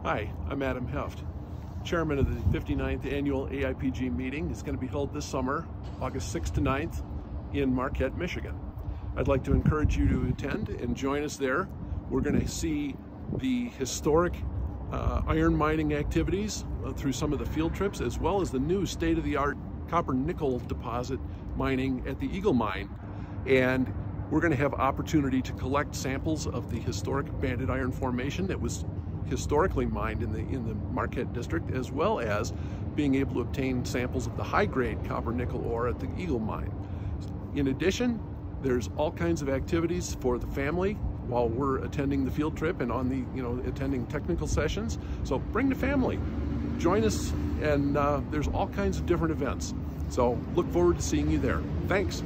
Hi, I'm Adam Heft, Chairman of the 59th Annual AIPG Meeting. It's going to be held this summer, August 6th to 9th in Marquette, Michigan. I'd like to encourage you to attend and join us there. We're going to see the historic iron mining activities through some of the field trips, as well as the new state-of-the-art copper-nickel deposit mining at the Eagle Mine. And we're going to have opportunity to collect samples of the historic banded iron formation that was historically mined in the Marquette district, as well as being able to obtain samples of the high-grade copper-nickel ore at the Eagle Mine. In addition, there's all kinds of activities for the family while we're attending the field trip and on the, attending technical sessions. So bring the family, join us, and there's all kinds of different events. So look forward to seeing you there. Thanks.